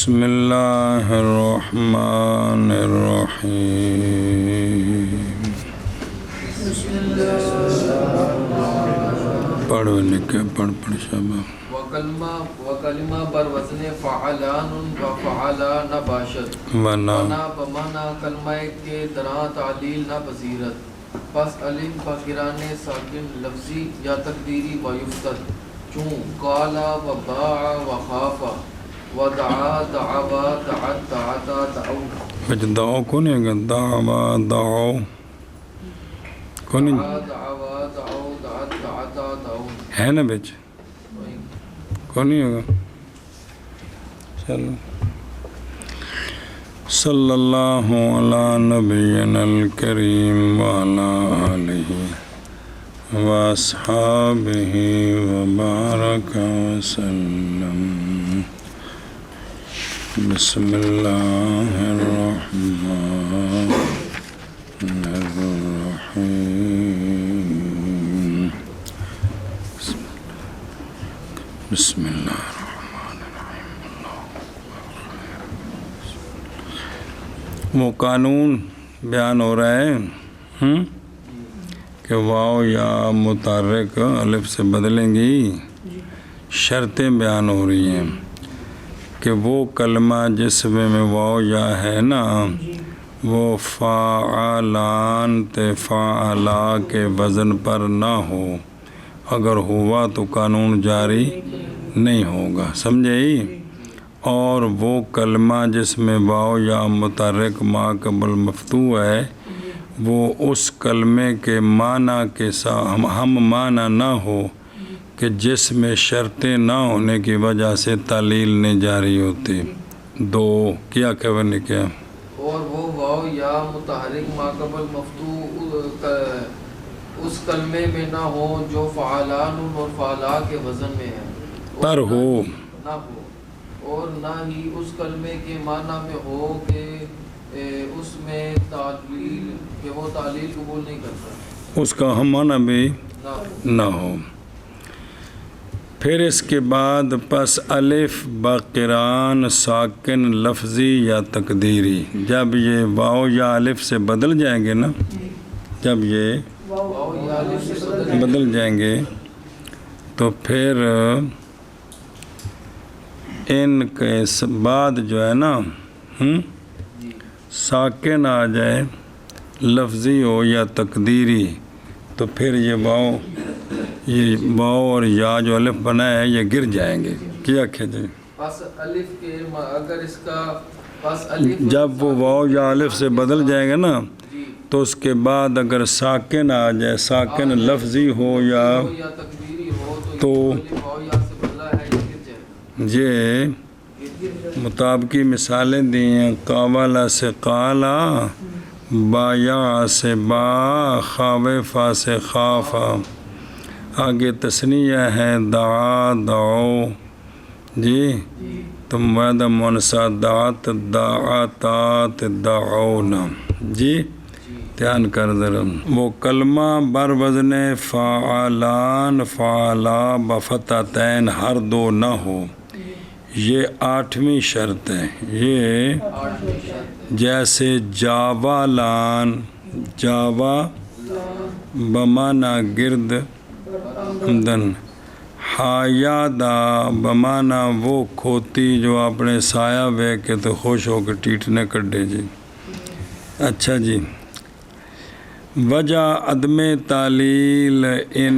بسم اللہ الرحمن الرحیم پڑھو لکھے پڑھ شابہ وکلمہ پر وزن فعلان و فعلا نہ باشد ونا بمانا کلمہ کے درا تعلیل نہ بصیرت پس علم بقران ساکن لفظی یا تقدیری و یفتد چون قالا و باع و خافا و دعا دعوا دعت دعتا دعو بچ دعو کون ہے گا دعوا دعو کون ہے دعوا دعو دعت دعتا دعو ہے نا بچ کون نہیں ہوگا چلو صلی اللہ علی نبینا الکریم وعلی آلہ واصحابہ وبارک وسلم بسم اللہ الرحمن الرحیم بسم اللہ الرحمن الرحیم وہ قانون بیان ہو رہا ہے کہ واو یا متحرک الف سے بدلیں گی شرطیں بیان ہو رہی ہیں کہ وہ کلمہ جس میں واو یا ہے نا وہ فاعلان فاعلا کے وزن پر نہ ہو، اگر ہوا تو قانون جاری نہیں ہوگا، سمجھے؟ اور وہ کلمہ جس میں واو یا متحرک ما قبل مفتوح ہے وہ اس کلمے کے معنی کے ساتھ ہم معنی نہ ہو کہ جس میں شرطیں نہ ہونے کی وجہ سے تعلیل نہیں جاری ہوتی۔ دو کیا خبر نے کیا؟ اور وہ واو یا متحرک ما قبل مفتوح اس کلمے میں نہ ہو جو فعلان اور فعلا کے وزن میں ہے پر ہو نہ ہو، اور نہ ہی اس کلمے کے معنی میں ہو کہ اس میں تعلیل کہ وہ تعلیل قبول نہیں کرتا، اس کا ہم معنی بھی نہ ہو۔ پھر اس کے بعد پس الف بقران ساکن لفظی یا تقدیری، جب یہ واو یا الف سے بدل جائیں گے نا، جب یہ بدل جائیں گے تو پھر ان کے بعد جو ہے نا ساکن آ جائے لفظی ہو یا تقدیری تو پھر یہ واو اور یا جو الف بنا ہے یہ گر جائیں گے۔ کیا کہتے ہیں؟ پس الف کے اگر اس کا پس الف جب وہ واو یا الف سے بدل جائے گا نا تو اس کے بعد اگر ساکن آ جائے، ساکن لفظی ہو یا تقدیری ہو تو واو یا سے بدلا ہے یہ گر جائے گا۔ یہ مطابقی مثالیں دی ہیں، قاولا سے قالا، بایا سے با، خاوفا سے خافا، آگے تثنیہ ہے دعا دعو، جی تو معدہ منسا دعات دعاتات دعونا، جی دھیان کر ذرا۔ وہ کلمہ بر وزن فعلان فعلا بفتحتین ہر دو نہ ہو، یہ 8ویں شرط ہے۔ یہ جیسے جاوالان، جاوا بمانا گرد دن، حایادا بمانا وہ کھوتی جو اپنے سایہ بے کے تو خوش ہو کے ٹیٹنے کڈے، جی اچھا جی۔ وجہ عدم تعلیل ان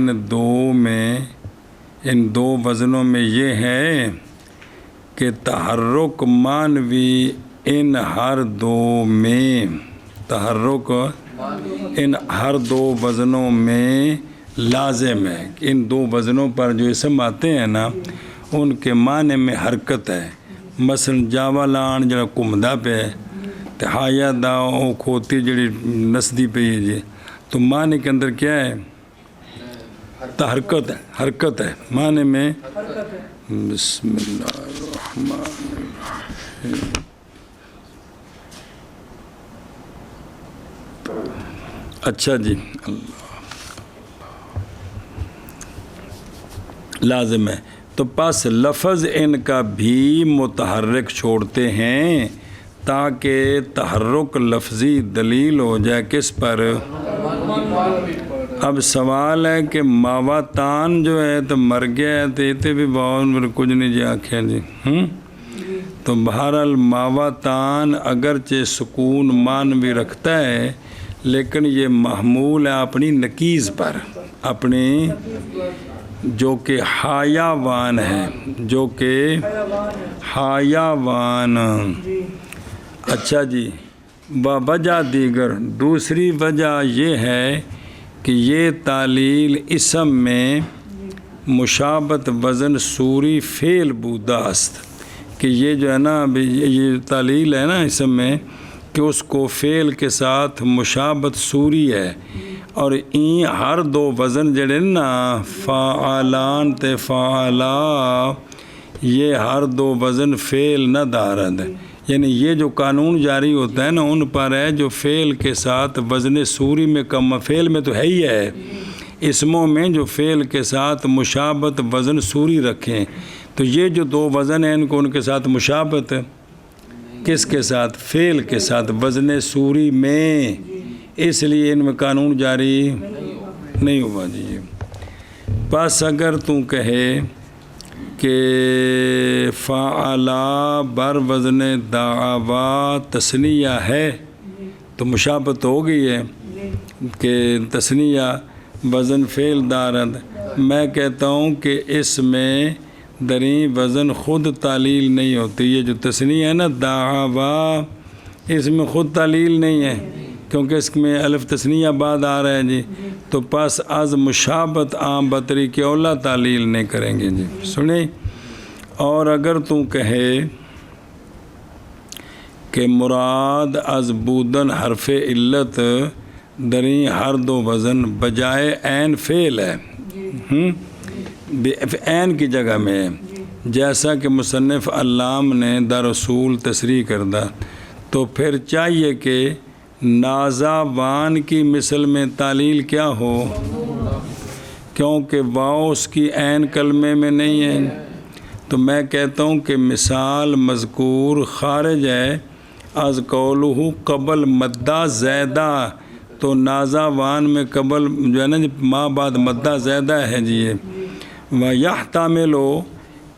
دو وزنوں میں یہ ہے کہ تحرک مانوی ان ہر دو میں، تحرک ان ہر دو وزنوں میں لازم ہے۔ ان دو وزنوں پر جو اسم آتے ہیں نا ان کے معنی میں حرکت ہے، مثلا جاوالان جڑا کمدا پہ ہے، ہایا دا کھوتی جڑی نسدی پہ ہے، جی تو معنی کے اندر کیا ہے؟ حرکت ہے، حرکت ہے معنی میں۔ بسم اللہ الرحمن الرحیم۔ اچھا جی، اللہ لازم ہے تو پس لفظ ان کا بھی متحرک چھوڑتے ہیں تاکہ تحرک لفظی دلیل ہو جائے کس پر؟ اب سوال ہے کہ ماواتان جو ہے تو مر گیا ہے تو یہ بھی بہت کچھ نہیں جی آخیا جی تو بہرحال ماواتان اگرچہ سکون مان بھی رکھتا ہے لیکن یہ محمول ہے اپنی نکیز پر، اپنی جو کہ حیاوان ہے، جو کہ حیاوان۔ اچھا جی، وجہ دیگر، دوسری وجہ یہ ہے کہ یہ تعلیل اسم میں مشابت وزن سوری فعل بوداست، کہ یہ جو ہے نا یہ تعلیل ہے نا اسم میں کہ اس کو فعل کے ساتھ مشابت سوری ہے، اور این ہر دو وزن جڑے نا فعالان تے فعالا، یہ ہر دو وزن فعل نہ دارد، یعنی یہ جو قانون جاری ہوتا ہے نا ان پر ہے جو فعل کے ساتھ وزن سوری میں کم، فعل میں تو ہے ہی ہے، اسموں میں جو فعل کے ساتھ مشابت وزن سوری رکھیں، تو یہ جو دو وزن ہیں ان کو ان کے ساتھ مشابت کس کے ساتھ؟ فعل کے ساتھ وزن سوری میں، اس لیے ان میں قانون جاری نہیں ہوا جی۔ بس اگر تو کہے کہ فعلا بر وزن دعوا تثنیہ ہے تو مشابت ہو گئی ہے کہ تثنیہ وزن فعل دارد۔ میں کہتا ہوں کہ اس میں دریں وزن خود تعلیل نہیں ہوتی، یہ جو تثنیہ ہے نا دعوا اس میں خود تعلیل نہیں ہے کیونکہ اس میں الف تثنیہ بعد آ رہا ہے جی، تو پس از مشابت عام بطری کے اولا تعلیل نہیں کریں گے جی، سنیں۔ اور اگر تو کہے کہ مراد از بودن حرف علت دریں ہر دو وزن بجائے عین فعل ہے، عین کی جگہ میں ہے، جیسا کہ مصنف علام نے دراصول تصریح کردہ، تو پھر چاہیے کہ نازاوان کی مثل میں تعلیل کیا ہو، کیونکہ واو اس کی عین کلمے میں نہیں ہے۔ تو میں کہتا ہوں کہ مثال مذکور خارج ہے از قولہ قبل مدہ زیدہ، تو نازاوان میں قبل جو ہے نا ما بعد مدہ زیدہ ہے جی یہ، وَيَحْتَمِلُ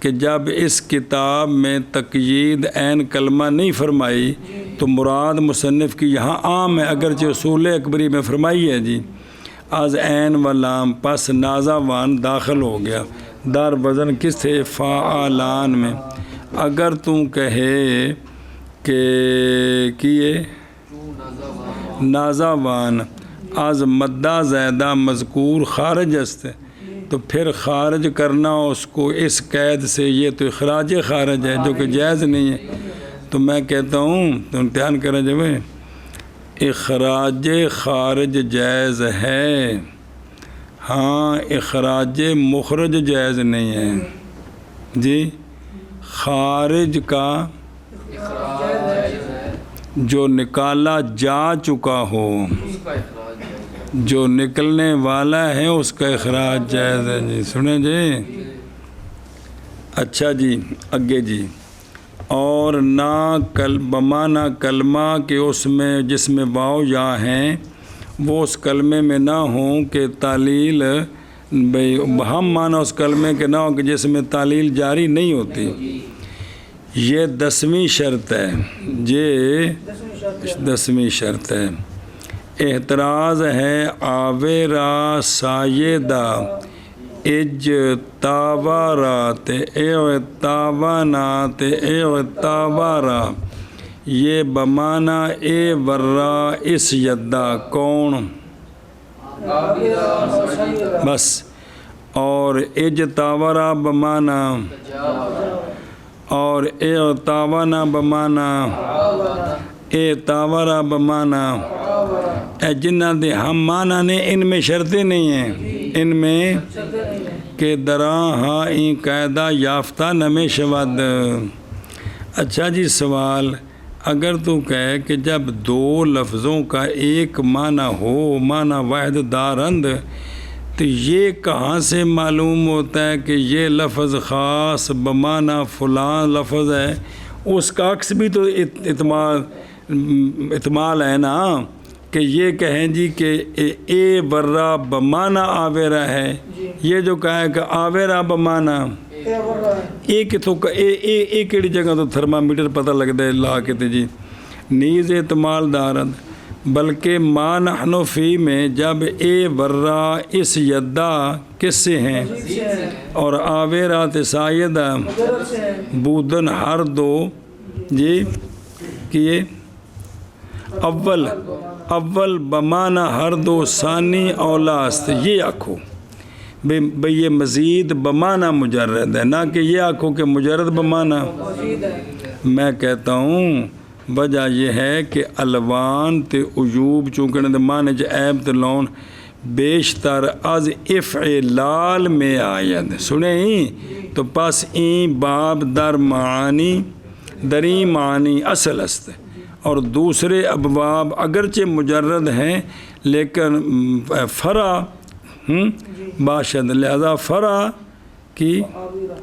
کہ جب اس کتاب میں تقیید عین کلمہ نہیں فرمائی تو مراد مصنف کی یہاں عام ہے، اگرچہ اصول اکبری میں فرمائی ہے جی، از عین و لام، پس نازاوان داخل ہو گیا دار وزن کس تھے؟ فعالان میں۔ اگر تم کہے کہ کیے نازاوان از مدہ زیدہ مذکور خارج است، تو پھر خارج کرنا اس کو اس قید سے یہ تو اخراج خارج ہے جو کہ جائز نہیں ہے۔ تو میں کہتا ہوں تو امتحان کریں جب اخراج خارج جائز ہے، ہاں اخراج مخرج جائز نہیں ہے جی۔ خارج کا جو نکالا جا چکا ہو، جو نکلنے والا ہے اس کا اخراج جائز ہے جی، سنیں جی۔ اچھا جی آگے جی، اور نہ بمانہ کلمہ کہ اس میں جس میں واو یا ہیں وہ اس کلمے میں نہ ہوں کہ تعلیل ہم معنی اس کلمے کے نہ ہوں کہ جس میں تعلیل جاری نہیں ہوتی، یہ 10ویں شرط ہے، یہ 10ویں شرط ہے۔ اعتراض ہے آویرا سایدہ اج تاوارات اعتاوانات اعتاوارا، یہ بمانا اے ورا اس یدہ کون بس، اور اج تاورا بمانا، اور اعتاوانا بمانا، اے تاورا بمانا، اے جنہ دے ہم مانا نے ان میں شرطیں نہیں ہیں، ان میں کہ دراں ہاں این قاعدہ یافتہ نمے شود۔ اچھا جی سوال، اگر تو کہے کہ جب دو لفظوں کا ایک معنی ہو، معنی واحد دارند، تو یہ کہاں سے معلوم ہوتا ہے کہ یہ لفظ خاص بمعنی فلاں لفظ ہے؟ اس کا عکس بھی تو احتمال ہے نا، کہ یہ کہیں جی کہ اے برا بمعنی آویرا ہے، یہ جو کہا ہے کہ آویرا بمعنی ایک کیڑی جگہ تو تھرمامیٹر پتہ لگتا ہے لا کے تے جی نیز احتمال دارد، بلکہ ما نحن فی میں جب اے برا اس یدہ کس سے ہیں اور آویرات سایدہ بودن ہر دو جی کیے اول بمعنی ہر دو ثانی اولاست، یہ آکھو بھئی یہ مزید بمعنی مجرد ہے، نہ کہ یہ آکھو کہ مجرد بمعنی۔ میں کہتا ہوں وجہ یہ ہے کہ الوان تے عیوب چونکہ نے معنی جے عیب تے لون بیشتر از افعلال میں آید سنیں، تو پس این باب در معانی دری معنی اصل است، اور دوسرے ابواب اگرچہ مجرد ہیں لیکن فرع باشد، لہذا فرع کی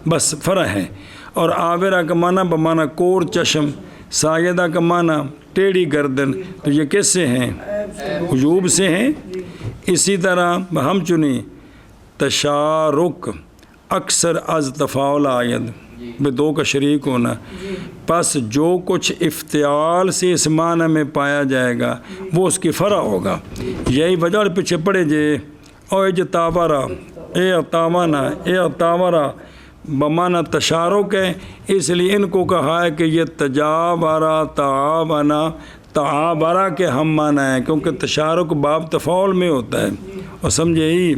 بس فرع ہے۔ اور آویرہ کا معنی بمعنی کور چشم، سایدہ کا معنی ٹیڑھی گردن، تو یہ کس سے ہیں؟ عیوب سے ہیں۔ اسی طرح ہم چنیں تشارک اکثر از تفاعل آید، بے دو کا شریک ہونا، پس جو کچھ افتعال سے اس معنی میں پایا جائے گا وہ اس کی فرع ہوگا۔ یہی وجہ اور پیچھے پڑے جے او اجتاورا اے اتاوانا اے اتاورا بمعنی تشارک ہے، اس لیے ان کو کہا ہے کہ یہ تجاورا تعاونا تعابرا کے ہم معنی ہے، کیونکہ تشارک باب تفاعل میں ہوتا ہے۔ اور سمجھے ہی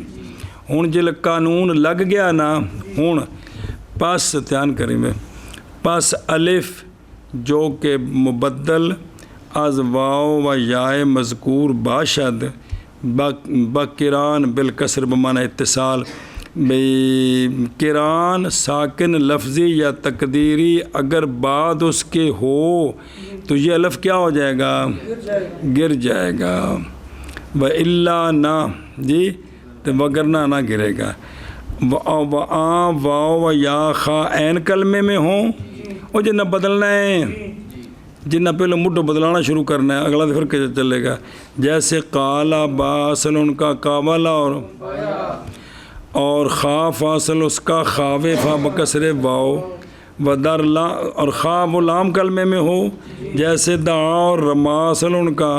ہون جل قانون لگ گیا نا، ہون پس دھیان کریں میں پس الف جو کہ مبدل از واو و یائے مذکور باشد بکران بالکسر بمعنی اتصال، کران ساکن لفظی یا تقدیری اگر بعد اس کے ہو تو یہ الف کیا ہو جائے گا؟ گر جائے گا۔ وَإِلَّا نہ جی تو وگرنہ نہ گرے گا۔ واو و یا خا عین کلمے میں ہوں وہ جنہ بدلنا ہے، جنہ پہلے مڈو بدلانا شروع کرنا ہے، اگلا پھر کیسے چلے گا؟ جیسے قالا با اصل ان کا قابلہ اور خا فاصل اس کا خاوے فا بکسر واو و در لا اور خا و لام کلمے میں ہو، جیسے دعا اور رما اصل ان کا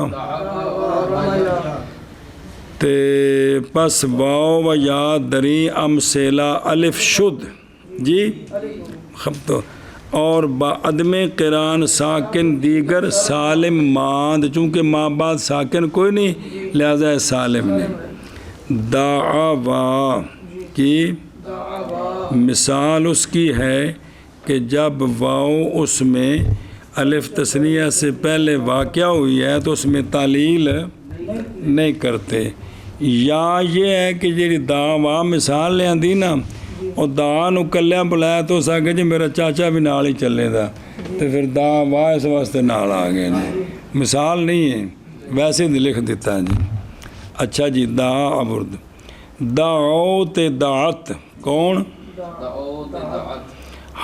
تے پس واو و یا دری ام سیلا الف شد جی خب تو، اور با عدم قران ساکن دیگر سالم ماند، چونکہ ماں بعد ساکن کوئی نہیں لہذا سالم نے۔ دعوا کی مثال اس کی ہے کہ جب واو اس میں الف تثنیہ سے پہلے واقع ہوئی ہے تو اس میں تعلیل نہیں کرتے، یا یہ ہے کہ جی دعوا مثال لے آندی نا اور دعا نو کلیا بلایا تو اس آگے جی میرا چاچا بھی نال ہی چلے دا، تو پھر دعوا اس واسطے نال آ گئے جی، مثال نہیں ہے ویسے ہی لکھ دیتا ہے جی۔ اچھا جی دعا عبرد دعوت دعت کون؟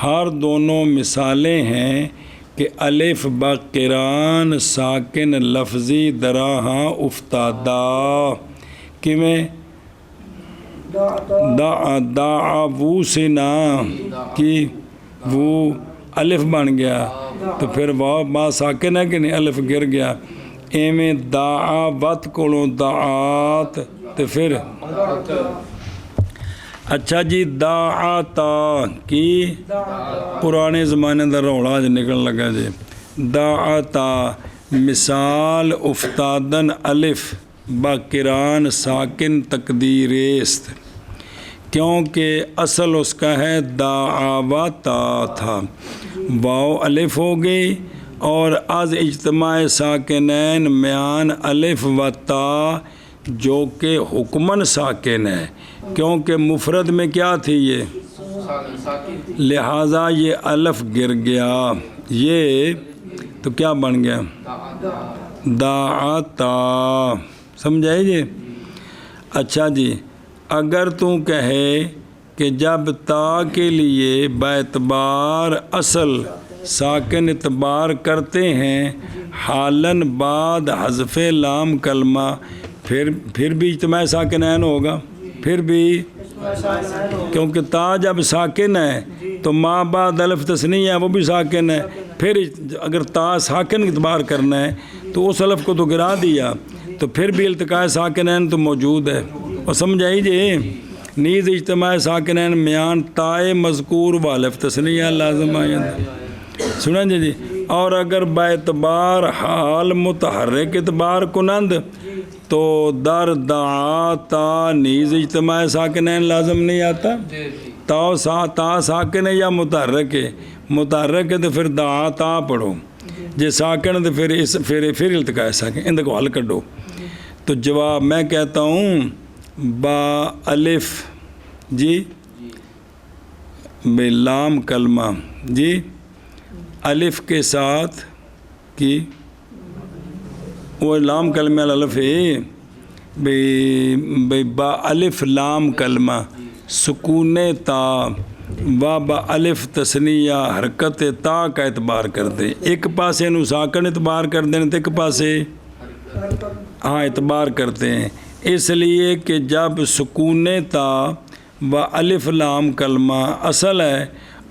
ہر دونوں مثالیں ہیں کہ الف بقران ساکن لفظی دراہاں افتادہ کیویں دعوو سے نا کی وہ الف بن گیا تو پھر واو با ساکن ہے کہ نہیں، الف گر گیا، ایویں دعوت کولوں دعات تو پھر اچھا جی دعاتا کی پرانے زمانے دا رولا جو نکل لگا جی دعاتا مثال افتادن الف باقران ساکن تقدیریست، کیونکہ اصل اس کا ہے دعواتا تھا، واو الف ہو گئی اور از اجتماع ساکنین میان الف و تا جو کہ حکمن ساکن ہے، کیونکہ مفرد میں کیا تھی یہ، لہٰذا یہ الف گر گیا، یہ تو کیا بن گیا دعاتا، سمجھائے جی۔ اچھا جی اگر تو کہے کہ جب تا کے لیے باعتبار اصل ساکن اعتبار کرتے ہیں حالن بعد حذف لام کلمہ پھر بھی اجتماع ساکنین ہوگا، پھر بھی، کیونکہ تا جب ساکن ہے تو ما بعد الف تثنیہ ہے وہ بھی ساکن ہے، پھر اگر تا ساکن اعتبار کرنا ہے تو اس الف کو تو گرا دیا تو پھر بھی التقاء ساکنین تو موجود ہے، اور سمجھائی جی نیز اجتماع ساکنین میان تائے مذکور والف تثنیہ لازم آئند، سنیں جی اور اگر باعتبار حال متحرک اعتبار کنند تو در دعا تا نیز اجتماع ساکنین لازم نہیں آتا، تا ساکن ہے یا متحرک ہے، متحرک ہے تو پھر دعا تا پڑھو، جے ساکن تو پھر التقاء ساکن، ان کو حل کڈو۔ تو جواب میں کہتا ہوں با الف جی بے لام کلمہ جی الف کے ساتھ کی وہ لام کلمہ الف ہے بے با الف لام کلمہ سکون تا و با الف تثنیہ حرکت تا کا اعتبار کر دے، ایک پاسے نو ساکن اعتبار کر دیں تو ایک پاسے ہاں اعتبار کرتے ہیں، اس لیے کہ جب سکون تا و الف لام کلمہ اصل ہے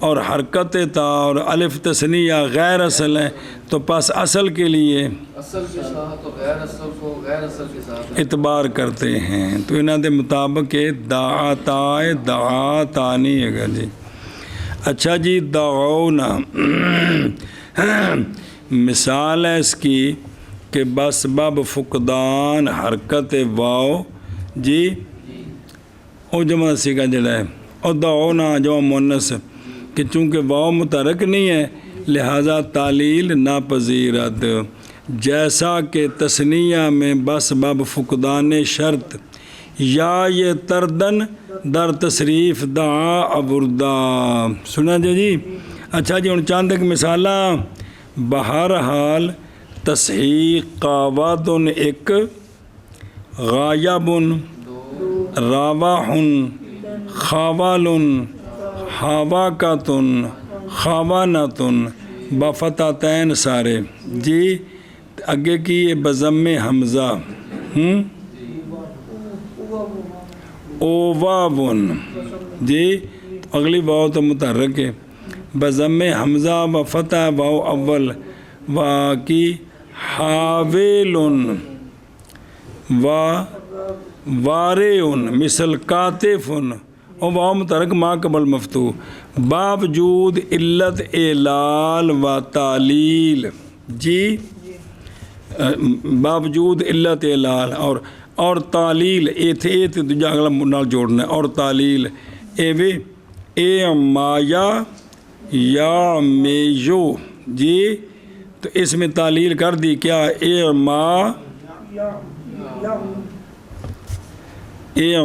اور حرکت تا اور الف تثنیہ غیر اصل ہے تو پس اصل کے لیے اصل کے ساتھ اور غیر اصل کو غیر اصل کے ساتھ اعتبار کرتے ہیں، تو انہوں دے مطابق دعا تانی ہے گا جی۔ اچھا جی دعونا مثال ہے اس کی کہ بس بب فقدان حرکت واو جی او جمع سیگا جڑا ہے، اور دعونا جو مونس کہ چونکہ واو متحرک نہیں ہے لہذا تعلیل ناپذیرت، جیسا کہ تثنیہ میں بس بب فقدان شرط یا یہ تردن در تصریف دعا ابردا، سنا جی۔ اچھا جی ہن چاند ایک مثالہ بہرحال تصحیح قاوادن ایک غایبن راواہن خوالن حواکاتن خواناتن بفتاتین سارے جی، اگے کی یہ بضم حمزہ اوواون جی، اگلی واو تو متحرک ہے، بضم حمزہ و فتح واو اول واقعی حاویلن و وارعن مثل کاتفن اور واو متحرک ما قبل مفتوح باوجود علت اعلال و تعلیل جی، باوجود علت اعلال اور تعلیل ایتھ دوجا اگلا نال جوڑنا ہے، اور تعلیل اے مایا یا میجو جی، تو اس میں تعلیل کر دی کیا اے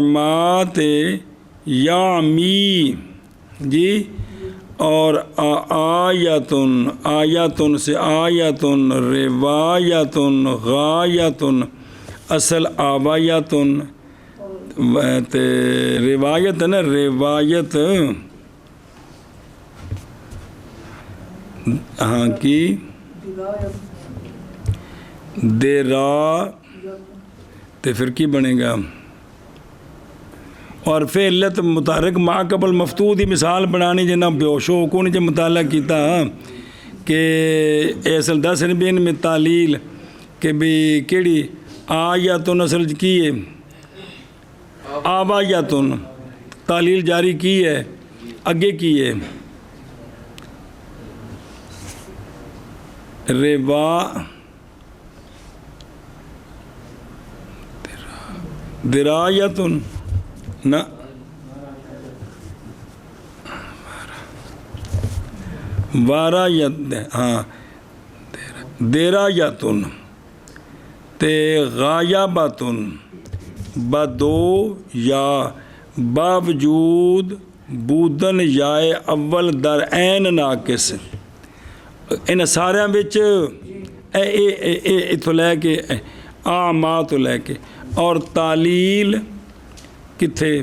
ما تے یا می جی، اور آیتن سے آیتن روایتن غایتن اصل آوایتن روایت ہے نا، روایت ہاں کی دیرا تو پھر کی بنے گا، اور پھر علت متحرک ما قبل مفتوح دی مثال بنانی جنہ بیوشو کو نہیں جب مطالعہ کیتا کہ اصل 10 ربین میں تعلیل کہ بھی کیڑی آیاتن اصل کی ہے آوایاتن تعلیل جاری کی ہے اگے کی ہے درایتن نہ وارایت ہاں دیرایتن تے غایباتن بدو یا باوجود بودن یائے اول در عین ناقص، ان سارے بچ اتوں لے کے آما تو لے کے اور تعلیل کتھے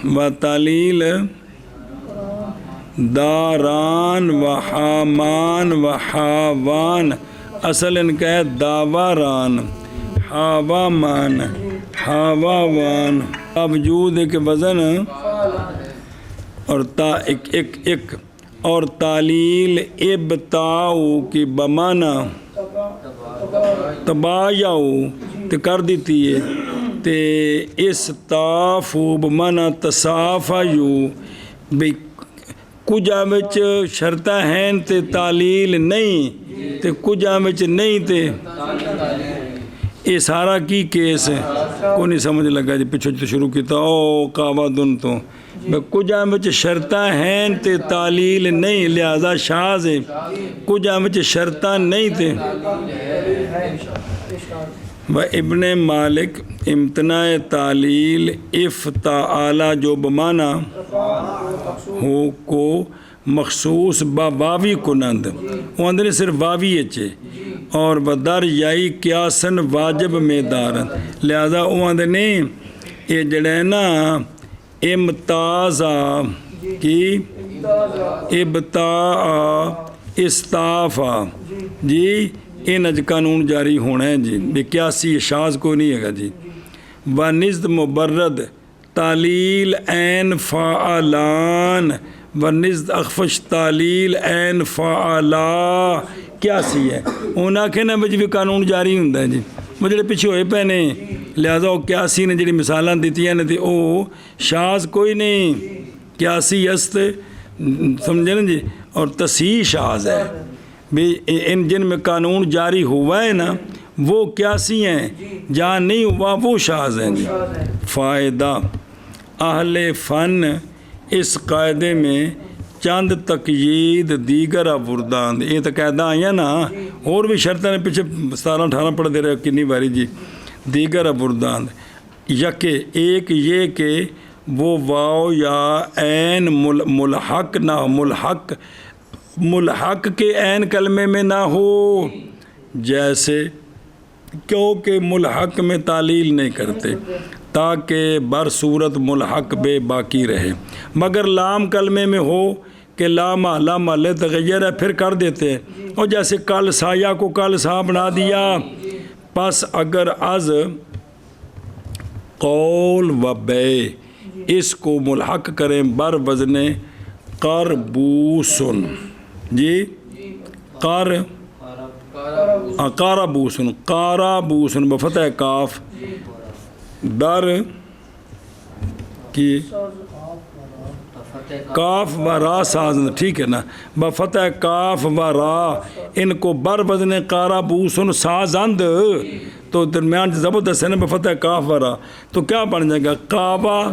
و تعلیل داران و حامان و حاوان، اصل ان کا ہے داواران، حاوامان، حاواوان، باوجود ایک وزن اور تا ایک اور تعلیل ابتاؤ کی بمانا تبایاؤ تے کر دیتی ہے تے استافو بمانا تصافایو بھی کجا وچ شرطہ ہیں تے تعلیل نہیں تے کجا وچ نہیں تے یہ سارا کی کیس ہے کو نہیں سمجھ لگا جی پچھو تو شروع کیتا او کعبہ دن تو کجا وچ شرطہ ہیں تے تعلیل نہیں لہذا شاذ ہے کجا وچ شرطہ نہیں تے و ابن مالک امتناع تعلیل افتعالا جو بمانا ہو کو مخصوص با واوی کنند وہ اندر صرف واوی اچھے اور بدر یائی قیاسن واجب میں دارن لہذا وہ اندر نہیں یہ جڑے نا امتازا کی ابتاع استافا جی ان اج قانون جاری ہونا ہے جی بے قیاسی شاذ کو نہیں ہے گا جی و نزد مبرد تعلیل این فعلان و نزد اخفش تعلیل این فعلا قیاسی ہے انہاں کہ نا بج بھی قانون جاری ہوندا ہے جی وہ جڑے پیچھے ہوئے پے نے لہذا وہ قیاسی نے جڑی مثالاں دتی ہیں تے او شاذ کوئی نہیں قیاسی است سمجھے نا جی اور تصحیح شاذ ہے بھی ان جن میں قانون جاری ہوا ہے نا وہ قیاسی ہیں جہاں نہیں ہوا وہ شاذ ہیں جی فائدہ اہل فن اس قاعدے میں چند تقیید دیگر آوردان یہ تو قاعدہ آئی ہیں نا اور بھی شرطیں نے پیچھے 17-18 پڑھ دے رہے کنی باری جی دیگر آوردان یکے ایک یہ کہ وہ واو یا عین ملحق نہ ملحق کے عین کلمے میں نہ ہو جیسے کیونکہ ملحق میں تعلیل نہیں کرتے تاکہ برصورت ملحق بے باقی رہے مگر لام کلمے میں ہو کہ لام لے تغیر ہے پھر کر دیتے ہیں اور جیسے کل سایہ کو کل سا بنا دیا پس اگر از قول و بے اس کو ملحق کریں بر وزن قربوسن جی قارابوسن بفتح کاف در کی کاف و را سازند ٹھیک ہے نا بفتح کاف و را ان کو بر وزن قارابوسن سازند تو درمیان زبردست ہے نا بفتح کاف و را تو کیا بن جائے گا کعبہ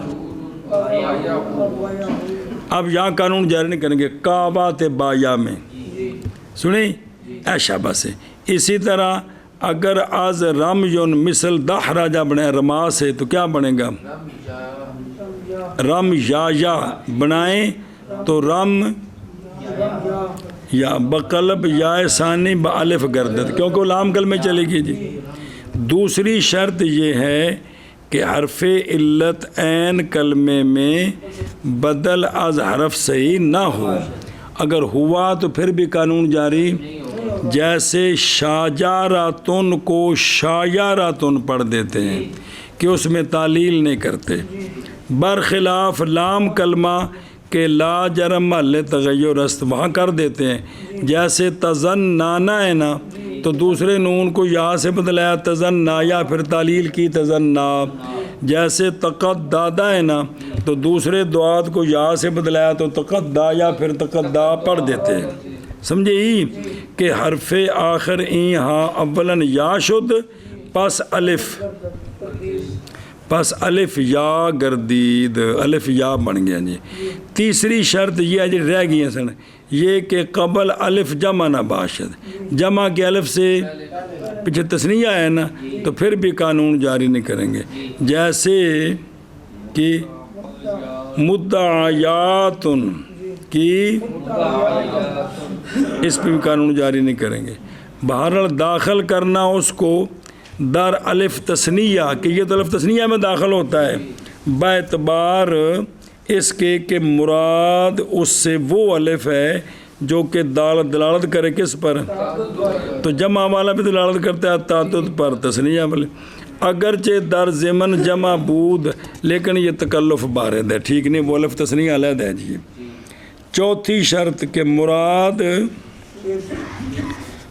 اب یہاں قانون جاری نہیں کریں گے کعبہ تے بایا میں سنیں ایشا بس ہے اسی طرح اگر از رمیون مثل دحراجہ بنے رما سے تو کیا بنے گا رم یا بنائیں تو رم یا بقلب یا ثانی بألف گردت کیونکہ لام کلمے چلے گی جی دوسری شرط یہ ہے کہ حرف علت عین کلمے میں بدل از حرف صحیح نہ ہو اگر ہوا تو پھر بھی قانون جاری جیسے شاجاراتن کو شایاراتن پڑھ دیتے ہیں کہ اس میں تعلیل نہیں کرتے برخلاف لام کلمہ کہ لا جرم محل تغیر است وہاں کر دیتے ہیں جیسے تزنانا ہے نا تو دوسرے نون کو یا سے بدلایا تزنا یا پھر تعلیل کی تزنا جیسے تقدادا ہے نا تو دوسرے دعات کو یا سے بدلایا تو تقدا یا پھر تقدا پڑھ دیتے ہیں سمجھے ہی کہ حرف آخر این ہاں اولاً یا شد پس الف یا گردید الف یا بن گیا جی تیسری شرط یہ ہے جی رہ گئی ہیں سن یہ کہ قبل الف جمع نہ باشد جمع کے الف سے پیچھے تثنیہ ہے نا تو پھر بھی قانون جاری نہیں کریں گے جیسے کہ مدعیاتن کی اس پہ بھی قانون جاری نہیں کریں گے بہرحال داخل کرنا اس کو در الف تثنیہ کہ یہ تو الف تثنیہ میں داخل ہوتا ہے باعتبار اس کے کہ مراد اس سے وہ الف ہے جو کہ دلالت کرے کس پر، تو جمع والا بھی دلالت کرتا ہے تعدد پر، تثنیہ والے اگرچہ در ضمن جمع بود لیکن یہ تکلف بارد ہے، ٹھیک نہیں، وہ الف تثنیہ علیحدہ ہے جی۔ چوتھی شرط کہ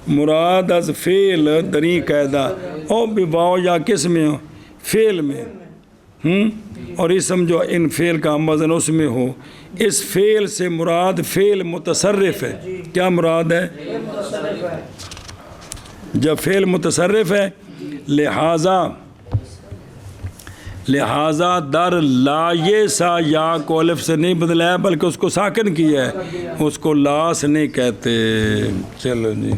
مراد از فعل دری قاعدہ او بھی واو یا کس میں ہو، فعل میں، اور یہ سمجھو ان فعل کا وزن اس میں ہو، اس فعل سے مراد فعل متصرف ہے۔ کیا مراد ہے؟ جب فعل متصرف ہے لہٰذا در لا یہ سا یا کو الف سے نہیں بدلا ہے بلکہ اس کو ساکن کیا ہے، اس کو لا سے نہیں کہتے۔ چلو جی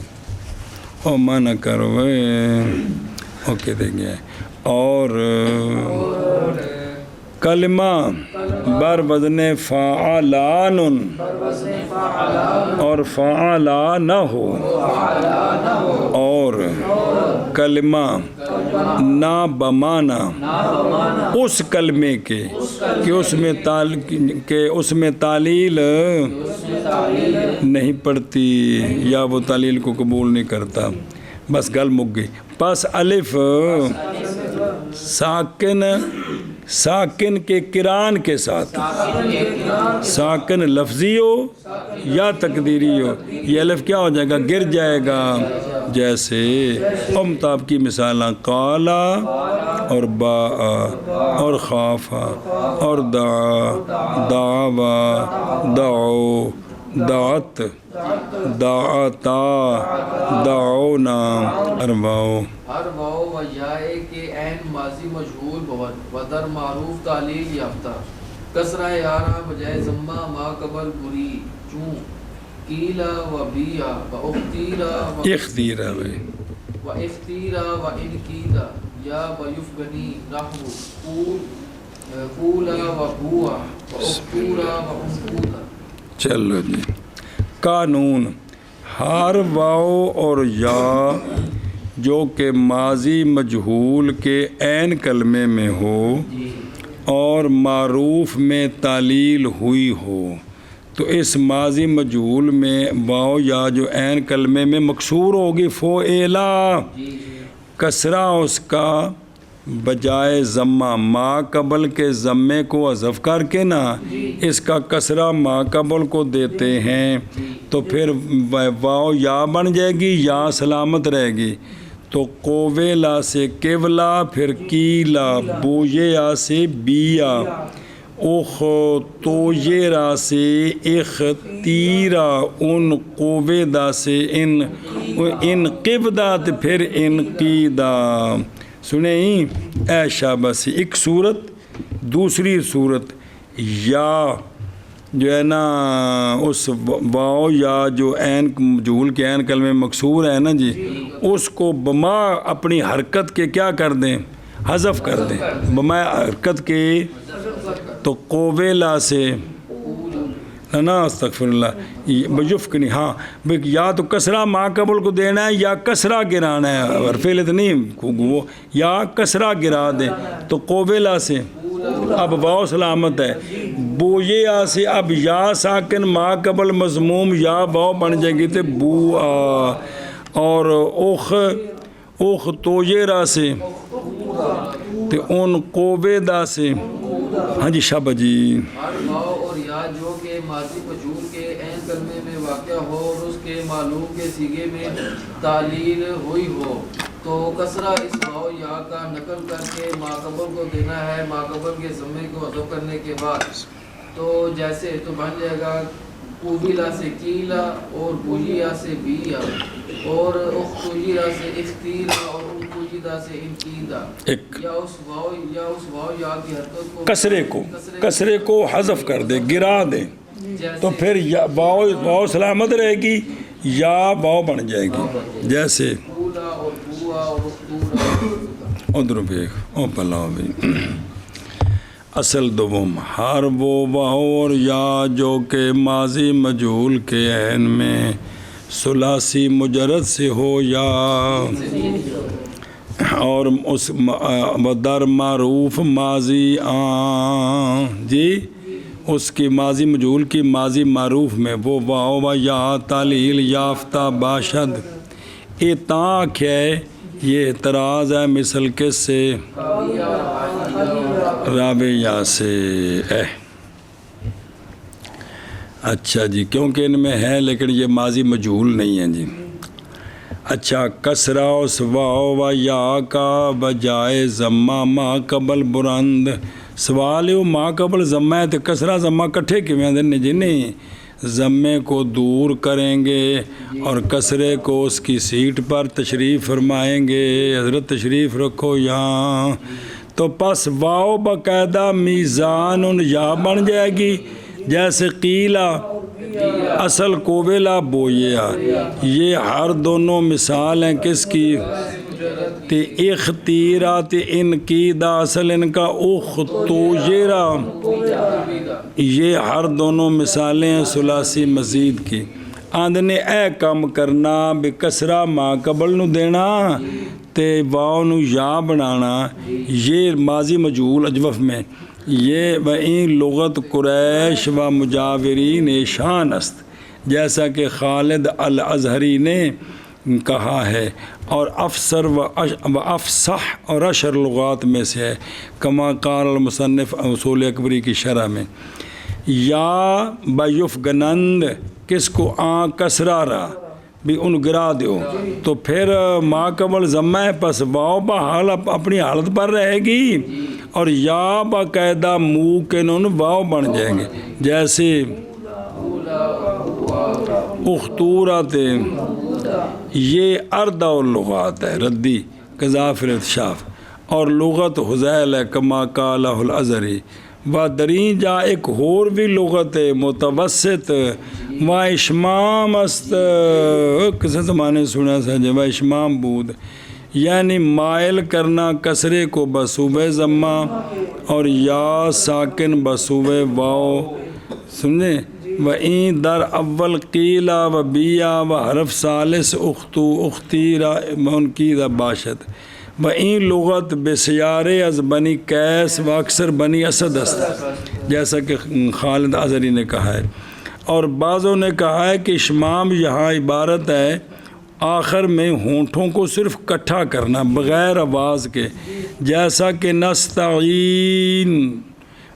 او منع کرو اوکے دیں گے۔ اور کلمہ بر وزن فعلان اور فعلا نہ ہو، اور کلمہ نہ بمانا اس کلمے کے کہ اس میں تعلیل نہیں پڑتی یا وہ تعلیل کو قبول نہیں کرتا، بس گل مک گئی۔ پس الف ساکن کے قران کے ساتھ، ساکن لفظی ہو یا تقدیری ہو، یہ الف کیا ہو جائے گا؟ گر جائے گا، جیسے امتاب کی مثالاں قالا اور با اور خافا اور دعا، دعوا، دعو، دعت، دعتا، دعونا، ارواؤ و یائے کے عین ماضی مجہول بود و در معروف تعلیل یافتہ، کسرہ یارہ بجائے ضمہ ما قبل بری، چون قیلا و بیا و اختیرا و انقیدا یا بیفگنی نحو قولا و بوا و اختورا و انقودا۔ چلو جی، قانون ہر واو اور یا جو کہ ماضی مجہول کے عین کلمے میں ہو اور معروف میں تعلیل ہوئی ہو، تو اس ماضی مجہول میں واو یا جو عین کلمے میں مکسور ہوگی فعلا، کسرہ اس کا بجائے ضمہ ما قبل کے ضمے کو حذف کر کے نا اس کا کسرہ ما قبل کو دیتے ہیں، تو پھر واو یا بن جائے گی، یا سلامت رہے گی، تو کوویلا سے کیولا، پھر کیلا، بویا سے بیا، تویرا سے اختیرا، ان قویدہ سے ان قبدہ، پھر انقیدہ۔ سنیں اے شاباش، ایک صورت، دوسری صورت یا جو ہے نا اس واو یا جو عین مجہول کے عین کلمے مکسور ہے نا جی، اس کو بما اپنی حرکت کے کیا کر دیں؟ حذف کر دیں، بما حرکت کے، تو قویلا سے نا استغفر اللہ بیفکنی، ہاں یا تو کسرہ ما قبل کو دینا ہے یا کسرہ گرانا ہے، اور فعل نہیں وہ یا کسرہ گرا دیں، تو قویلا سے اب واو سلامت ہے، بویا سے اب یا ساکن ما قبل مضموم یا واو بن جائے گی تو بو آ، اور اوخ تویرا سے تو ان قویدہ سے۔ ہاں جی شابہ جی۔ ہر واو اور یا جو کہ ماضی مجہول کے عین کلمے میں واقع ہو اور اس کے معلوم کے صیغے میں تعلیل ہوئی ہو، تو کسرہ اس واو یا کا نقل کر کے ما قبل کو دینا ہے، ما قبل کے ضمے کو حذف کرنے کے بعد، تو جیسے تو بن جائے گا قویلا سے کیلا اور بویا سے بیا اور اختیرا سے اختیرا اور انقیدا سے انقیدا، یا اس واو یا کی حرکت کو کسرے کو حذف کر دے، گرا دے، تو پھر واو سلامت رہے گی، یا واو بن جائے گی، جیسے قولا اور بوا اور اختورا۔ ادھر دیکھ او پلاؤ بھی اصل دوم ہر وہ واو اور یا جو کہ ماضی مجہول کے عین میں ثلاثی مجرد سے ہو، یا اور اس در معروف ماضی جی اس کی ماضی مجہول کی ماضی معروف میں وہ واو و یا تعلیل یافتہ باشد اتاک ہے یہ اعتراض ہے مثل کس سے رابعہ سے اچھا جی کیونکہ ان میں ہے لیکن یہ ماضی مجہول نہیں ہے جی اچھا کسرا اس واو و یا کا بجائے ضمہ ما قبل برند سوال ہے وہ ما قبل ضمہ ہے تو کسرا ضمہ کٹھے کیویں دن جی نہیں ضمے کو دور کریں گے اور کسرے کو اس کی سیٹ پر تشریف فرمائیں گے حضرت تشریف رکھو یہاں تو پس واو باقاعدہ میزان یا بن جائے گی جیسے قیلا اصل کوبلا بویا یہ ہر دونوں مثال ہیں کس کی تے اختیرات ان کی دا اصل ان کا اختوجرا یہ ہر دونوں مثالیں ہیں ثلاثی مزید کی آندھنے اے کم کرنا بے کسرہ ما قبل نو دینا تے واو نو یا بنانا یہ ماضی مجہول اجوف میں یہ وہیں لغت قریش و مجاورین شان است جیسا کہ خالد الازہری نے کہا ہے اور افسر و افصح اور اشر لغات میں سے ہے کما قال المصنف اصول اکبری کی شرح میں یا بیف گنند کس کو کسرا رہا بھی ان گرا دیو تو پھر ما قبل ضمہ ہے پس واو بحال اپنی حالت پر رہے گی اور یا باقاعدہ منہ کے نون واو بن جائیں گے جیسے اختورات یہ اردہ اللغات ہے ردی قذافر ارتشاف اور لغت حزیل ہے کما قالہ الازہری و درین جا ایک اور بھی لغت متوسط و اشمام است کسی زمانے سنا سا جب اشمام بود یعنی مائل کرنا کسرے کو بصوبہ ضمہ اور یا ساکن بصوبہ واو سمجھے و این در اول قیلا و بیا و حرف ثالث اختو اختیرا منقیدہ باشد و این لغت بسیارے از بنی قیس و اکثر بنی اسد است جیسا کہ خالد ازہری نے کہا ہے اور بعضوں نے کہا ہے کہ اشمام یہاں عبارت ہے آخر میں ہونٹوں کو صرف کٹھا کرنا بغیر آواز کے جیسا کہ نستعین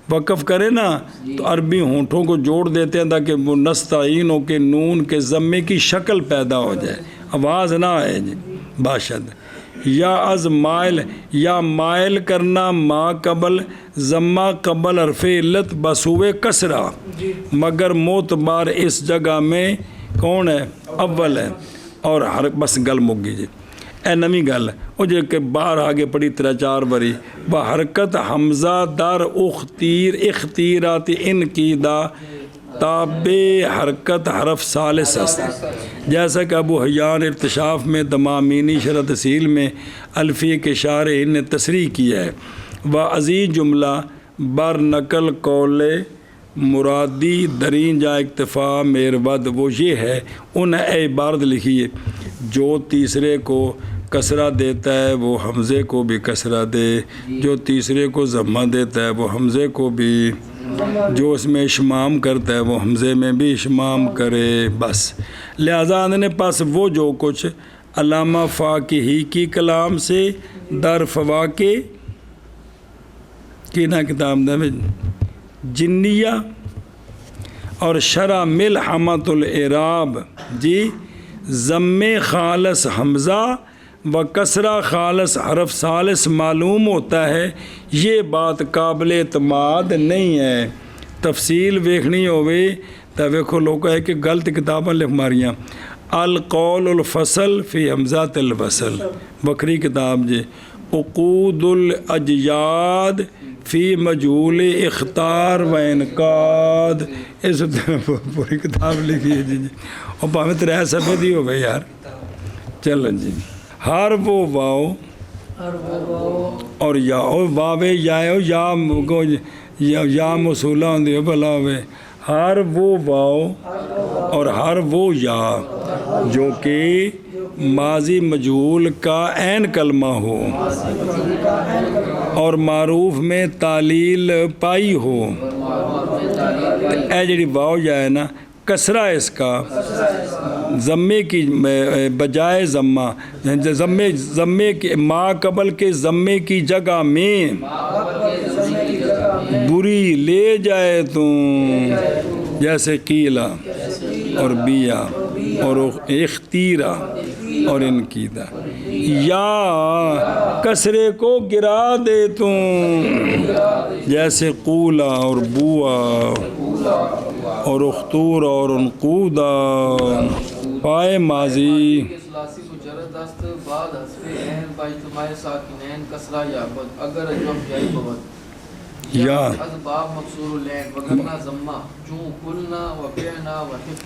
وقف کرے نا تو عربی ہونٹوں کو جوڑ دیتے ہیں تاکہ وہ نستعینوں کے نون کے ضمے کی شکل پیدا ہو جائے آواز نہ آئے جی باشد یا از مائل یا مائل کرنا ما قبل ضمہ قبل حرف علت بسوے کسرہ مگر معتبر اس جگہ میں کون ہے اول ہے اور ہر بس گل مگی جی اے نمی گل وہ جو کہ باہر آگے پڑی 3-4 بری وہ حرکت حمزہ در اختیرات ان کی دا تابع حرکت حرف ثالث است جیسا کہ ابو حیان ارتشاف میں دمامینی شرح تحصیل میں الفی کے شارح نے تصریح کیا ہے و عزیز جملہ بر نقل قول مرادی درین جا اکتفا میرود وہ یہ ہے انہیں اے عبارت لکھی ہے جو تیسرے کو کسرہ دیتا ہے وہ حمزے کو بھی کسرہ دے جو تیسرے کو ضمہ دیتا ہے وہ حمزے کو بھی جو اس میں اشمام کرتا ہے وہ حمزے میں بھی اشمام کرے بس لہذا نے پاس وہ جو کچھ علامہ فاقہی کی کلام سے در فواقہ کی نا کتاب دا میں جنیہ اور شرح ملحمۃ الاعراب جی ضم خالص حمزہ و کسرہ خالص حرف ثالث معلوم ہوتا ہے یہ بات قابل اعتماد نہیں ہے تفصیل ویکھنی ہوئے تو ویکھو لوگ ہے کہ غلط کتابیں لکھ ماریاں القول الفصل فی حمزات الوصل بکری کتاب جی عقود الاجیاد فی مجہول اختار و انقاد اس پوری کتاب لکھی ہے جی اور پاویں 3 صفحے دی ہو گئے یار چلیں جی ہر وہ واو اور یا واوے یا موصولہ ہوندی بھلا ہوئے ہر وہ واو اور ہر وہ یا جو کہ ماضی مجہول کا عین کلمہ ہو اور معروف میں تعلیل پائی ہو، اے جڑی واو جائے نا کسرہ اس کا ضمے کی بجائے ضمہ، ضمے کے ما قبل کے ضمے کی جگہ میں بری لے جائے تو، جیسے قیلا اور بیا اور اختیرا اور انقیدہ، یا کسرے کو گرا دے تو، جیسے قولا اور بوا اور اختورا اور انقودا۔ پائے ماضی ثلاثی مجرد است بعد حذف عین با اجتماع ساکنین کسرہ یابد اگر اجوف یائی بود یا از باب مکسور العین وگرنا ضمہ چون کلنا و بعنا و حفظ۔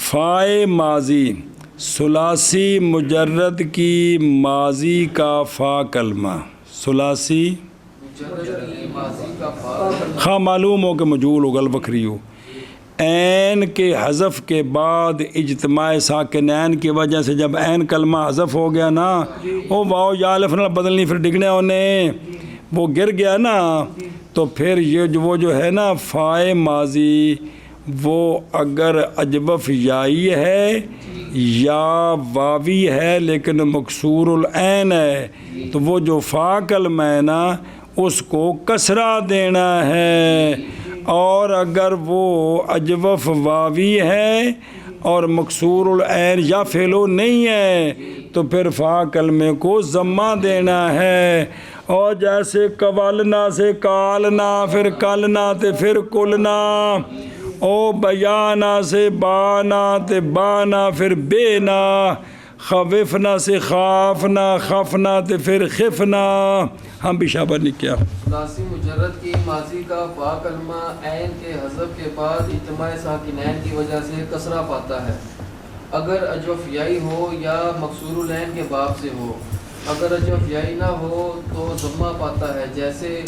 فائے ماضی ثلاثی مجرد کی ماضی کا فا کلمہ، ثلاثی مجرد کی ماضی کا فا خواہ معلوم ہو کہ مجہول ہو گل بکری ہو، عین کے حذف کے بعد اجتماع ساکنین کی وجہ سے جب عین کلمہ حذف ہو گیا نا، وہ واو یا الف نہ بدلنی پھر ڈگنے ہونے، وہ گر گیا نا، تو پھر یہ وہ جو ہے نا فائے ماضی وہ اگر اجوف یائی ہے یا واوی ہے لیکن مکسور العین ہے، تو وہ جو فا کلمہ ہے نا اس کو کسرہ دینا ہے، اور اگر وہ اجوف واوی ہے اور مکسور العین یا فعلو نہیں ہے تو پھر فا کلمے کو ضمہ دینا ہے۔ اور جیسے قولنا سے کالنا، پھر کلنا تے پھر کلنا، او بیانا سے بانا تے بانا پھر بینا، خوفنا سے خافنا، خفنا تے پھر خفنا۔ ہم بھی شابہ نہیں کیا۔ ثلاثی مجرد کی ماضی کا فا کلمہ عین کے حذف کے بعد اجتماع ساکنین کی وجہ سے کسرہ پاتا ہے اگر اجوف یائی ہو یا مکسور العین کے باب سے ہو، اگر اجوف یائی نہ ہو تو ضمہ پاتا ہے، جیسے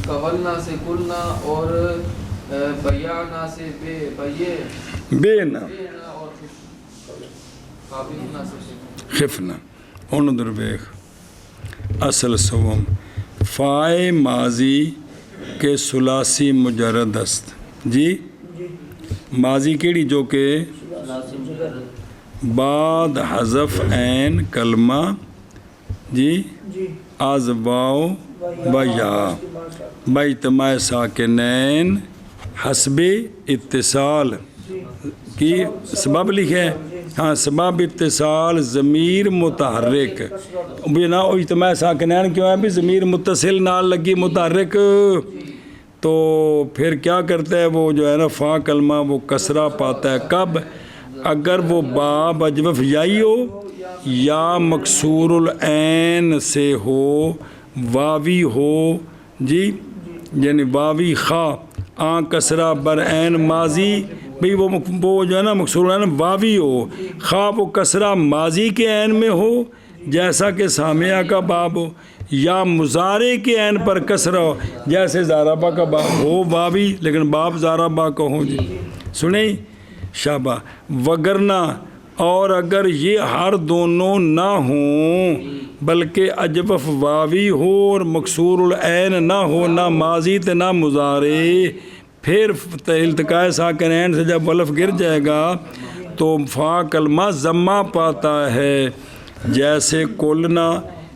قولنا سے کلنا اور بیانا سے بینا اور خافنا سے خفنا۔ اندر بیخ اصل سوم فائے ماضی کے ثلاثی مجرد است جی، ماضی کیڑی جو کہ بعد حذف عین کلمہ جی از واو و یا با اجتماع ساکنین حسب اتصال کی سبب لکھے، ہاں سبب اتصال ضمیر متحرک بنا اجتماع ساکنین کیوں ہے بھی ضمیر متصل نال لگی متحرک، تو پھر کیا کرتا ہے وہ جو ہے نا فا کلمہ وہ کسرہ پاتا ہے کب؟ اگر وہ باب اجوف یائی ہو یا مکسور العین سے ہو، واوی ہو جی، یعنی واوی خا آن کسرہ بر عین ماضی، بھئی وہ جو ہے نا مکسور العین واوی ہو، خواہ وہ کسرہ ماضی کے عین میں ہو جیسا کہ سامعہ کا باب ہو، یا مضارع کے عین پر کسرہ ہو جیسے زاربہ کا باب ہو واوی لیکن باب زاربہ کا ہو جی، سنیں شابہ۔ وگرنہ اور اگر یہ ہر دونوں نہ ہوں بلکہ اجوف واوی ہو اور مکسور العین نہ ہو، نہ ماضی تے نہ مضارع، پھر التقاء ساکنین سے جب الف گر جائے گا تو فا کلمہ ضمہ پاتا ہے، جیسے کلنا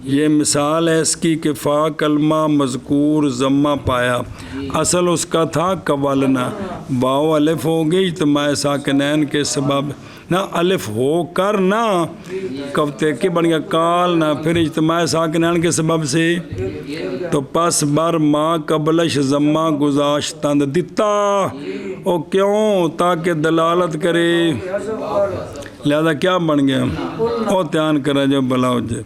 یہ مثال ہے اس کی کہ فا کلمہ مذکور ضمہ پایا، اصل اس کا تھا قولنا، واو الف ہو گئی اجتماع ساکنین کے سبب نہ الف ہو کر نہ کفتے کے بن گیا کال نہ پھر اجتماع ساکنین کے سبب سے، تو پس بر ما قبلش ضمہ گزاشتند دیتا، او کیوں؟ تاکہ دلالت کرے، لہذا کیا بن گیا او دھیان کرا جو بلا ہو جائے۔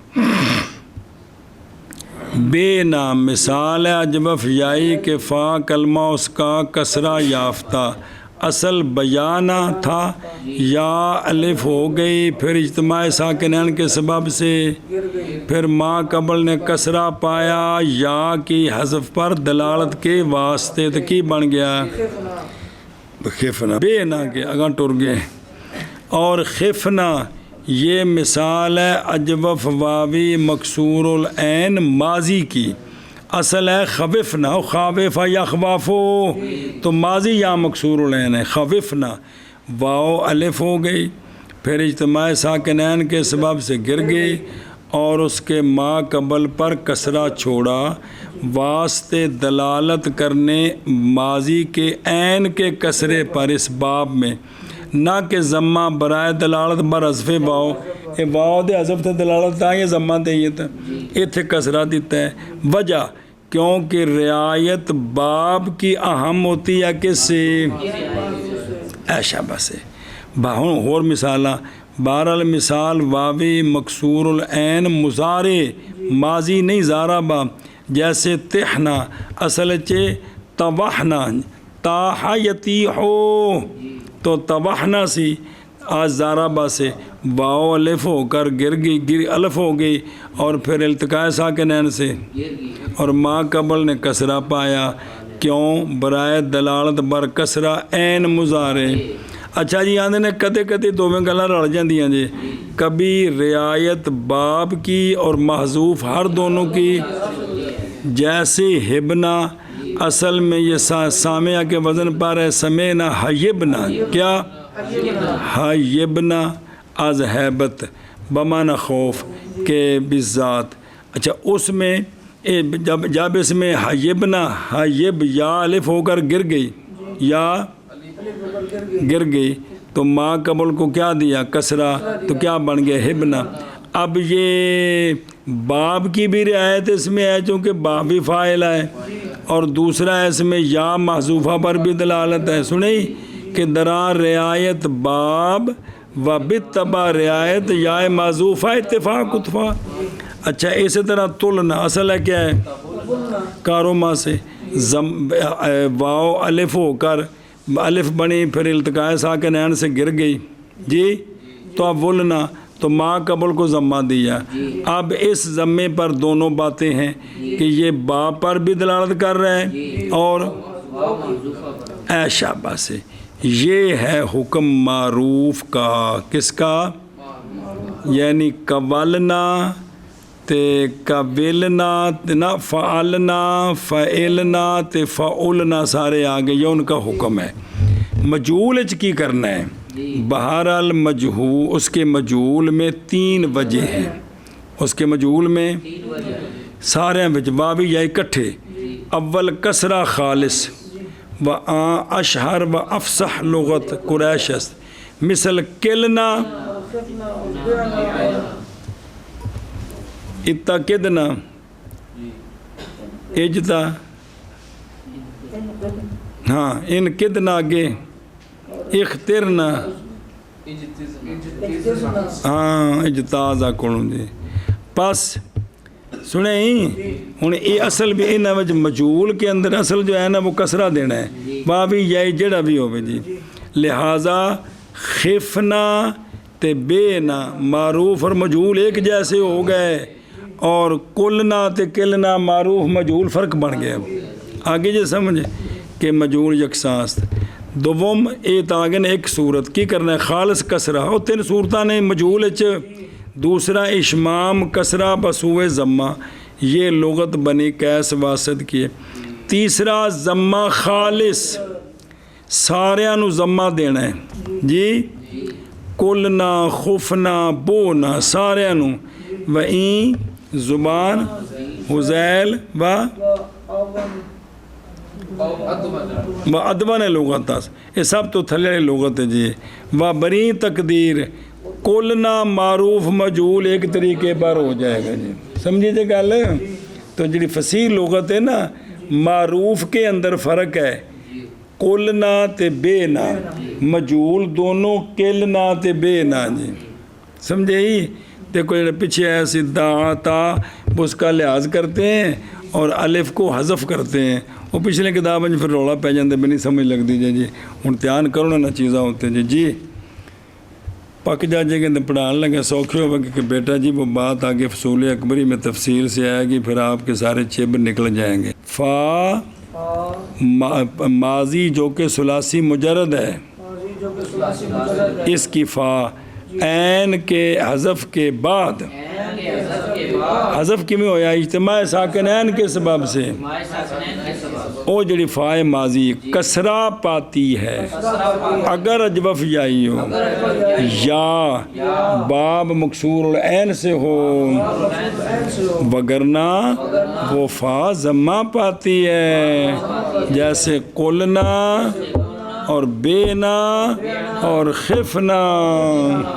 بے نام مثال ہے اجوف یائی کے فا کلمہ اس کا کسرہ یافتہ، اصل بیانہ تھا یا الف ہو گئی پھر اجتماع ساکنین کے سبب سے، پھر ما قبل نے کسرہ پایا یا کی حذف پر دلالت کے واسطے، تو کی بن گیا خفنا، بے نہ کے اگاں ٹر گئے۔ اور خفنا یہ مثال ہے اجوف واوی مکسور العین ماضی کی، اصل ہے خوفنا، خاوف یخوافو، تو ماضی یا مکسور العین ہے، خوفنا واو الف ہو گئی، پھر اجتماع ساکنین کے سبب سے گر گئی اور اس کے ما قبل پر کسرہ چھوڑا، واسطے دلالت کرنے ماضی کے عین کے کسرے پر اس باب میں، نہ کہ ضمہ برائے دلالت بر حذف واو، یہ واو دے حذف تے دلالت تھا یا ضمہ دے یہ تھا، اتھے کسرہ دیتا ہے، وجہ کیونکہ رعایت باب کی اہم ہوتی ہے کس سے؟ ایشا بسے باہن اور مثالہ، بہرحال مثال واوی مکسور العین مضارع ماضی نہیں زارہ با، جیسے تحنا اصل چے توحنا، تاحا یتیحو، تو توحنا سی آج زارہ با سے واو الف ہو کر گر گئی، الف ہو گئی اور پھر التقاء ساکنین سے اور ما قبل نے کسرہ پایا، کیوں؟ برائے دلالت بر کسرہ عین مضارع۔ اچھا جی آندے نے کدے کدے دوویں گلاں رل جاندیاں جی، کبھی رعایت باب کی اور محذوف ہر دونوں کی، جیسے ہبنا اصل میں یہ سامعہ کے وزن پر ہے، سمینا حیبنا، کیا؟ حیبنا از حیبت بمعنی خوف کے بذات۔ اچھا اس میں جب اس میں حیبنا حیب یا الف ہو کر گر گئی، یا گر گئی تو ما قبل کو کیا دیا؟ کسرہ، تو کیا بن گیا؟ ہبنا۔ اب یہ باب کی بھی رعایت اس میں ہے چونکہ باب بھی فاعل ہے، اور دوسرا اس میں یا محذوفہ پر بھی دلالت ہے، سنیں کہ درا رعایت باب و بالتبع رعایت یا محذوفہ اتفاق اتفاق۔ اچھا اسی طرح تلنا اصل ہے کیا ہے؟ کاروما سے واو الف ہو کر الف بنی پھر التقاء ساکنین سے گر گئی جی، تو اب ولنا تو ما قبل کو ضمہ دیا۔ اب اس ضمے پر دونوں باتیں ہیں کہ یہ با پر بھی دلالت کر رہے ہیں اور اے شابہ سے، یہ ہے حکم معروف کا، کس کا؟ یعنی قولنا تے قبلنا نہ فعلنا فعلنا تے فعلنا سارے آگے، یہ ان کا حکم ہے۔ مجہول کی کرنا ہے، بہرحال مجہول اس کے مجہول میں 3 وجہ ہیں، اس کے مجہول میں سارے واوی یا اکٹھے، اول کسرہ خالص و اشہر و افصح لغت قریش است، مثل کلنا اتقدنا اجتا، ہاں ان کدنا آگے اخترنا، ہاں اجتازہ کھولوں جی۔ پس سنیں ہوں یہ اصل بھی انہاں وچ مجہول کے اندر اصل جو ہے نا وہ کسرہ دینا ہے، واوی یا جڑا بھی ہوئے جی، لہٰذا خفنا تے بے نا معروف اور مجہول ایک جیسے ہو گئے، اور کلنا تے کلنا معروف مجہول فرق بن گیا۔ آگے جو سمجھے کہ مجہول یکساں است۔ دوم اعتاگن ایک صورت کی کرنا ہے خالص کسرہ، اور 3 صورتاں نے مجہول اچ، دوسرا اشمام کسرہ بسوئے ضمہ، یہ لغت بنی قیس واسط کی، تیسرا ضمہ خالص ساریاں نو ضمہ دینا ہے جی، کلنا خفنا بونا ساریاں نو، وئیں زبان حزیل و ادبن لغت، یہ سب تو تھلے لغت ہے جی، و بری تقدیر کلنا معروف مجہول ایک طریقے پر ہو جائے گا جی، سمجھے جی گل؟ تو جی فصیح لغت ہے نا، معروف کے اندر فرق ہے، کلنا تے بے نا، مجہول دونوں کلنا تے بے نا جی، سمجھے ہی؟ دیکھو جڑے پیچھے ایسی دا تا اس کا لحاظ کرتے ہیں اور الف کو حذف کرتے ہیں، وہ پچھلے کتابیں پھر رولا پہ جاندے میں نہیں سمجھ لگ دی جی، ہوں دھیان کرو نا چیزاں ہوتے جی۔ جی پک جا جے کہ پڑھان لگے سوکھے ہو کہ بیٹا جی وہ بات آگے فصول اکبری میں تفصیل سے آئے گی، پھر آپ کے سارے چب نکل جائیں گے۔ فا ماضی جو کہ ثلاثی مجرد ہے، اس کی فا عین کے حذف کے بعد حذف کی میں ہویا اجتماع ساکنین کے سبب سے او جڑی فائے ماضی کسرہ پاتی ہے اگر اجوف جائی ہو یا باب مکسور العین سے ہو وگرنہ وہ فا ضمہ پاتی ہے جیسے قلنا اور بینا اور خفنا